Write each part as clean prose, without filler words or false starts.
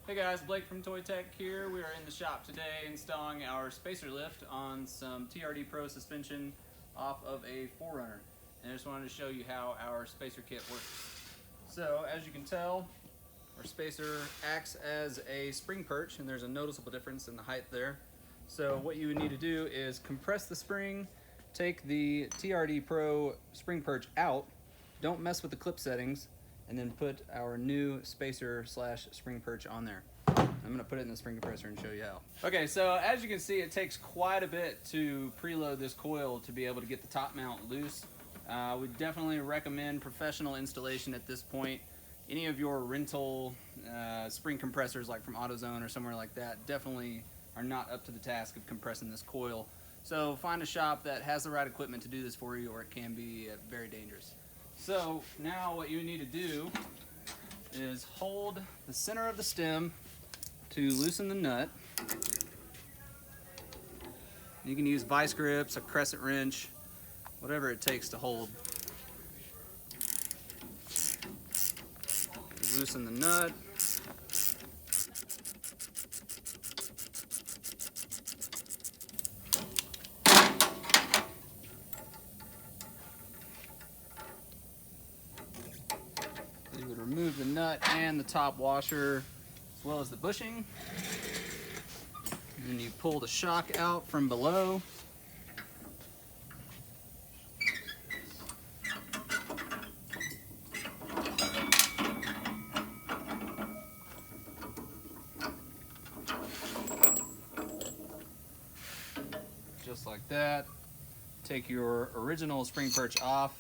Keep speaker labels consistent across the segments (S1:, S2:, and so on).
S1: Hey guys, Blake from Toytec here. We are in the shop today installing our spacer lift on some TRD Pro suspension off of a 4Runner. And I just wanted to show you how our spacer kit works. So as you can tell, our spacer acts as a spring perch, and there's a noticeable difference in the height there. So what you would need to do is compress the spring, take the TRD Pro spring perch out, don't mess with the clip settings, and then put our new spacer slash spring perch on there. I'm gonna put it in the spring compressor and show you how. Okay, so as you can see, it takes quite a bit to preload this coil to be able to get the top mount loose. We definitely recommend professional installation at this point. Any of your rental spring compressors like from AutoZone or somewhere like that definitely are not up to the task of compressing this coil. So find a shop that has the right equipment to do this for you, or it can be very dangerous. So now what you need to do is hold the center of the stem to loosen the nut. You can use vice grips, a crescent wrench, whatever it takes to hold. Loosen the nut. You would remove the nut and the top washer as well as the bushing. And then you pull the shock out from below. Just like that. Take your original spring perch off.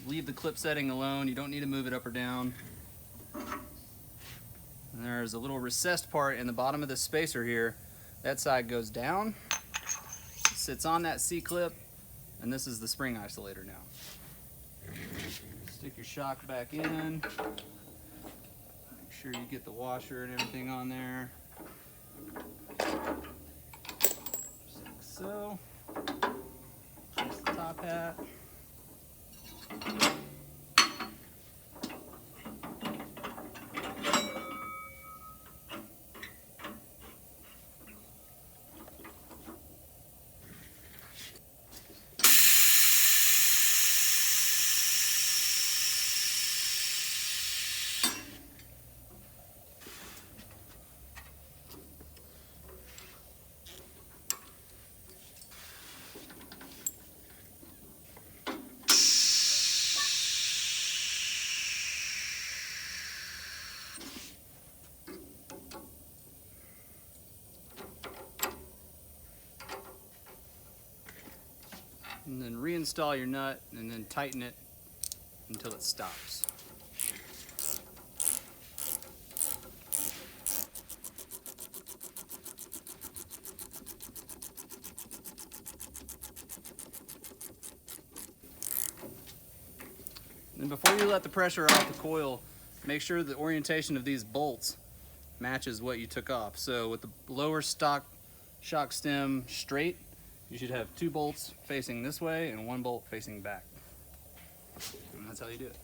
S1: Leave the clip setting alone. You don't need to move it up or down. And there's a little recessed part in the bottom of the spacer here. That side goes down, sits on that C-clip, and this is the spring isolator now. Stick your shock back in. Make sure you get the washer and everything on there. Just like so. Just the top hat. And then reinstall your nut and then tighten it until it stops. And before you let the pressure off the coil, make sure the orientation of these bolts matches what you took off. So with the lower stock shock stem straight, you should have 2 bolts facing this way and 1 bolt facing back. And that's how you do it.